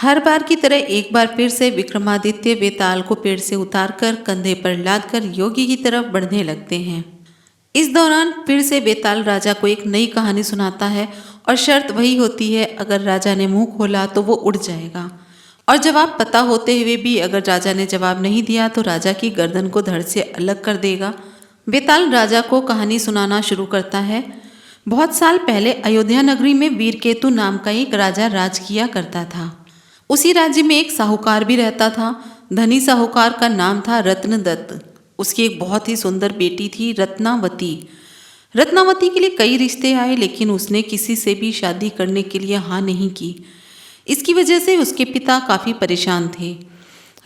हर बार की तरह एक बार फिर से विक्रमादित्य बेताल को पेड़ से उतारकर कंधे पर लादकर योगी की तरफ बढ़ने लगते हैं। इस दौरान फिर से बेताल राजा को एक नई कहानी सुनाता है और शर्त वही होती है, अगर राजा ने मुंह खोला तो वो उड़ जाएगा और जवाब पता होते हुए भी अगर राजा ने जवाब नहीं दिया तो राजा की गर्दन को धड़ से अलग कर देगा। बेताल राजा को कहानी सुनाना शुरू करता है। बहुत साल पहले अयोध्या नगरी में वीरकेतु नाम का एक राजा राज किया करता था। उसी राज्य में एक साहूकार भी रहता था। धनी साहूकार का नाम था रत्नदत्त। उसकी एक बहुत ही सुंदर बेटी थी रत्नावती। रत्नावती के लिए कई रिश्ते आए, लेकिन उसने किसी से भी शादी करने के लिए हाँ नहीं की। इसकी वजह से उसके पिता काफ़ी परेशान थे।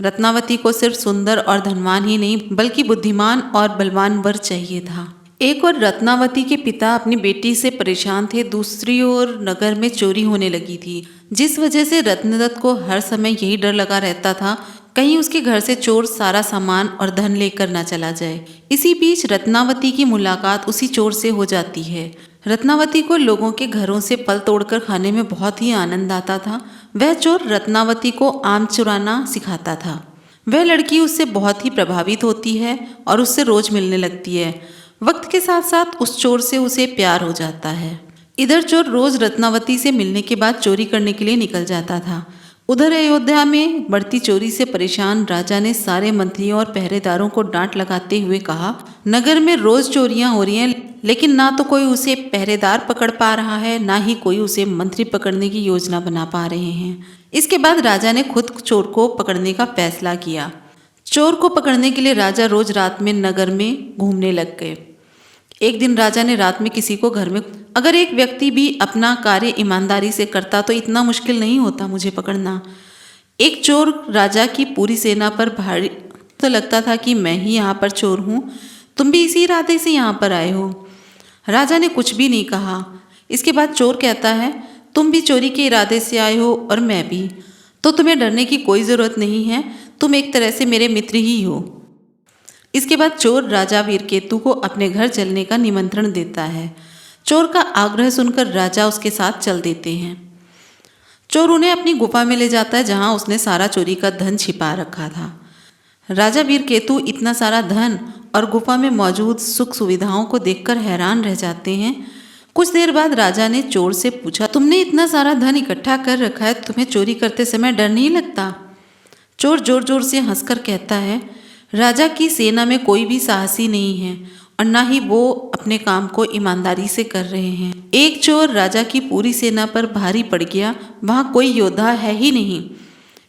रत्नावती को सिर्फ सुंदर और धनवान ही नहीं बल्कि बुद्धिमान और बलवान वर चाहिए था। एक और रत्नावती के पिता अपनी बेटी से परेशान थे, दूसरी ओर नगर में चोरी होने लगी थी, जिस वजह से रत्नदत्त को हर समय यही डर लगा रहता था कहीं उसके घर से चोर सारा सामान और धन लेकर ना चला जाए। इसी बीच रत्नावती की मुलाकात उसी चोर से हो जाती है। रत्नावती को लोगों के घरों से फल तोड़कर खाने में बहुत ही आनंद आता था। वह चोर रत्नावती को आम चुराना सिखाता था। वह लड़की उससे बहुत ही प्रभावित होती है और उससे रोज मिलने लगती है। वक्त के साथ साथ उस चोर से उसे प्यार हो जाता है। इधर चोर रोज रत्नावती से मिलने के बाद चोरी करने के लिए निकल जाता था। उधर अयोध्या में बढ़ती चोरी से परेशान राजा ने सारे मंत्रियों और पहरेदारों को डांट लगाते हुए कहा, नगर में रोज चोरियां हो रही हैं, लेकिन ना तो कोई उसे पहरेदार पकड़ पा रहा है, ना ही कोई उसे मंत्री पकड़ने की योजना बना पा रहे हैं। इसके बाद राजा ने खुद चोर को पकड़ने का फैसला किया। चोर को पकड़ने के लिए राजा रोज रात में नगर में घूमने लग गए। एक दिन राजा ने रात में किसी को घर में, अगर एक व्यक्ति भी अपना कार्य ईमानदारी से करता तो इतना मुश्किल नहीं होता मुझे पकड़ना। एक चोर राजा की पूरी सेना पर भारी तो लगता था कि मैं ही यहाँ पर चोर हूँ, तुम भी इसी इरादे से यहाँ पर आए हो। राजा ने कुछ भी नहीं कहा। इसके बाद चोर कहता है, तुम भी चोरी के इरादे से आए हो और मैं भी, तो तुम्हें डरने की कोई ज़रूरत नहीं है, तुम एक तरह से मेरे मित्र ही हो। इसके बाद चोर राजा वीरकेतु को अपने घर चलने का निमंत्रण देता है। चोर का आग्रह सुनकर राजा उसके साथ चल देते हैं। चोर उन्हें अपनी गुफा में ले जाता है जहां उसने सारा चोरी का धन छिपा रखा था। राजा वीरकेतु इतना सारा धन और गुफा में मौजूद सुख सुविधाओं को देखकर हैरान रह जाते हैं। कुछ देर बाद राजा ने चोर से पूछा, तुमने इतना सारा धन इकट्ठा कर रखा है, तुम्हें चोरी करते समय डर नहीं लगता? चोर जोर जोर से हंसकर कहता है, राजा की सेना में कोई भी साहसी नहीं है और ना ही वो अपने काम को ईमानदारी से कर रहे हैं। एक चोर राजा की पूरी सेना पर भारी पड़ गया, वहाँ कोई योद्धा है ही नहीं।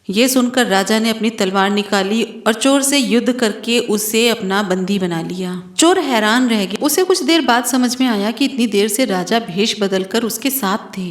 ये सुनकर राजा ने अपनी तलवार निकाली और चोर से युद्ध करके उसे अपना बंदी बना लिया। चोर हैरान रह गया। उसे कुछ देर बाद समझ में आया कि इतनी देर से राजा भेष बदलकर उसके साथ थे।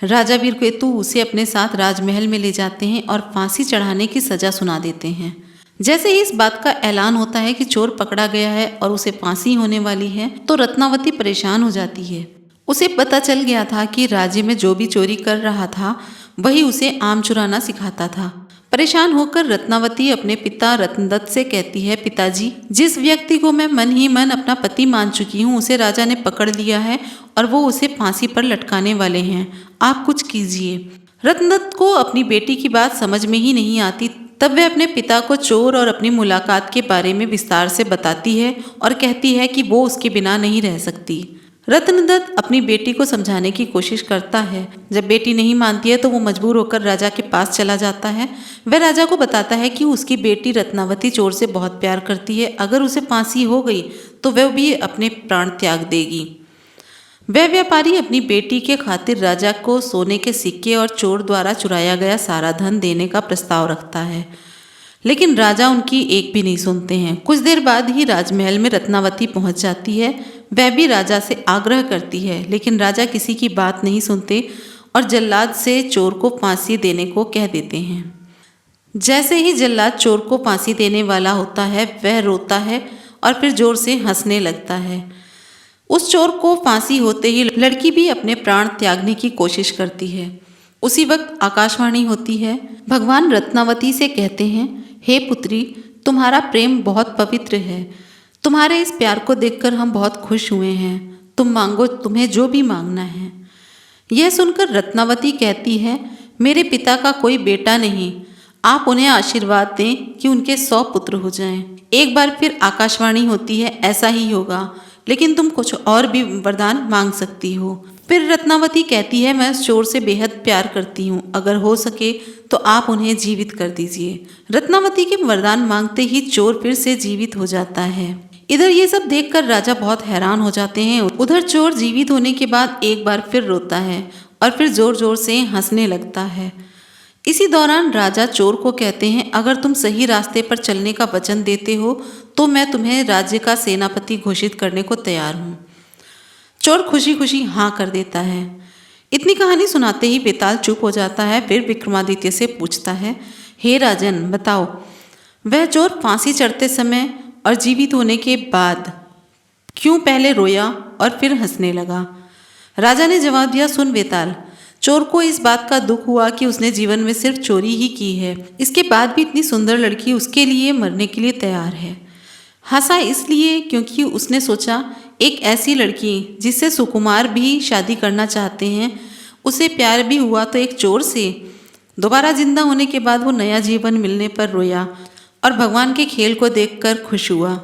राजा वीरकेतु उसे अपने साथ राजमहल में ले जाते हैं और फांसी चढ़ाने की सजा सुना देते हैं। जैसे ही इस बात का ऐलान होता है कि चोर पकड़ा गया है और उसे फांसी होने वाली है, तो रत्नावती परेशान हो जाती है। उसे पता चल गया था कि राज्य में जो भी चोरी कर रहा था वही उसे आम चुराना सिखाता था। परेशान होकर रत्नावती अपने पिता रत्नदत्त से कहती है, पिताजी, जिस व्यक्ति को मैं मन ही मन अपना पति मान चुकी हूँ उसे राजा ने पकड़ लिया है और वो उसे फांसी पर लटकाने वाले हैं, आप कुछ कीजिए। रत्नदत्त को अपनी बेटी की बात समझ में ही नहीं आती। तब वह अपने पिता को चोर और अपनी मुलाकात के बारे में विस्तार से बताती है और कहती है कि वो उसके बिना नहीं रह सकती। रत्नदत्त अपनी बेटी को समझाने की कोशिश करता है। जब बेटी नहीं मानती है तो वो मजबूर होकर राजा के पास चला जाता है। वह राजा को बताता है कि उसकी बेटी रत्नावती चोर से बहुत प्यार करती है, अगर उसे फांसी हो गई तो वह भी अपने प्राण त्याग देगी। वह व्यापारी अपनी बेटी के खातिर राजा को सोने के सिक्के और चोर द्वारा चुराया गया सारा धन देने का प्रस्ताव रखता है, लेकिन राजा उनकी एक भी नहीं सुनते हैं। कुछ देर बाद ही राजमहल में रत्नावती पहुंच जाती है। वह भी राजा से आग्रह करती है, लेकिन राजा किसी की बात नहीं सुनते और जल्लाद से चोर को फांसी देने को कह देते हैं। जैसे ही जल्लाद चोर को फांसी देने वाला होता है, वह रोता है और फिर जोर से हंसने लगता है। उस चोर को फांसी होते ही लड़की भी अपने प्राण त्यागने की कोशिश करती है। उसी वक्त आकाशवाणी होती है। भगवान रत्नावती से कहते हैं, हे पुत्री, तुम्हारा प्रेम बहुत पवित्र है, तुम्हारे इस प्यार को देखकर हम बहुत खुश हुए हैं, तुम मांगो, तुम्हें जो भी मांगना है। यह सुनकर रत्नावती कहती है, मेरे पिता का कोई बेटा नहीं, आप उन्हें आशीर्वाद दें कि उनके 100 पुत्र हो जाएं। एक बार फिर आकाशवाणी होती है, ऐसा ही होगा, लेकिन तुम कुछ और भी वरदान मांग सकती हो। फिर रत्नावती कहती है, मैं उस चोर से बेहद प्यार करती हूँ, अगर हो सके तो आप उन्हें जीवित कर दीजिए। रत्नावती के वरदान मांगते ही चोर फिर से जीवित हो जाता है। इधर ये सब देखकर राजा बहुत हैरान हो जाते हैं। उधर चोर जीवित होने के बाद एक बार फिर रोता है और फिर जोर जोर से हंसने लगता है। इसी दौरान राजा चोर को कहते हैं, अगर तुम सही रास्ते पर चलने का वचन देते हो तो मैं तुम्हें राज्य का सेनापति घोषित करने को तैयार हूँ। चोर खुशी खुशी हाँ कर देता है। इतनी कहानी सुनाते ही बेताल चुप हो जाता है। फिर विक्रमादित्य से पूछता है, हे राजन बताओ, वह चोर फांसी चढ़ते समय और जीवित होने के बाद क्यों पहले रोया और फिर हंसने लगा? राजा ने जवाब दिया, सुन बेताल, चोर को इस बात का दुख हुआ कि उसने जीवन में सिर्फ चोरी ही की है, इसके बाद भी इतनी सुंदर लड़की उसके लिए मरने के लिए तैयार है। हंसा इसलिए क्योंकि उसने सोचा एक ऐसी लड़की जिससे सुकुमार भी शादी करना चाहते हैं, उसे प्यार भी हुआ तो एक चोर से। दोबारा जिंदा होने के बाद वो नया जीवन मिलने पर रोया और भगवान के खेल को देखकर खुश हुआ।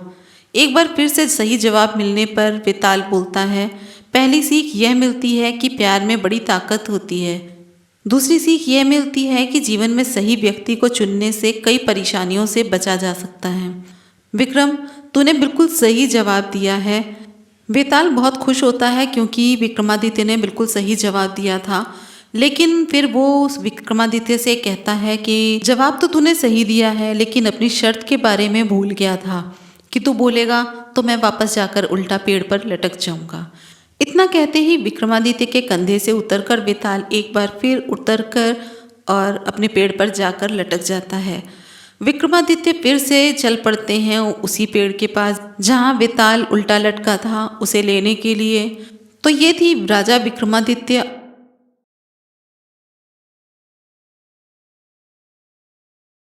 एक बार फिर से सही जवाब मिलने पर बेताल बोलता है, पहली सीख यह मिलती है कि प्यार में बड़ी ताकत होती है। दूसरी सीख यह मिलती है कि जीवन में सही व्यक्ति को चुनने से कई परेशानियों से बचा जा सकता है। विक्रम, तूने बिल्कुल सही जवाब दिया है। बेताल बहुत खुश होता है क्योंकि विक्रमादित्य ने बिल्कुल सही जवाब दिया था, लेकिन फिर वो उस विक्रमादित्य से कहता है कि जवाब तो तूने सही दिया है, लेकिन अपनी शर्त के बारे में भूल गया था कि तू बोलेगा तो मैं वापस जाकर उल्टा पेड़ पर लटक जाऊंगा। इतना कहते ही विक्रमादित्य के कंधे से उतरकर बेताल एक बार फिर उतरकर और अपने पेड़ पर जाकर लटक जाता है। विक्रमादित्य फिर से चल पड़ते हैं उसी पेड़ के पास जहाँ बेताल उल्टा लटका था, उसे लेने के लिए। तो ये थी राजा विक्रमादित्य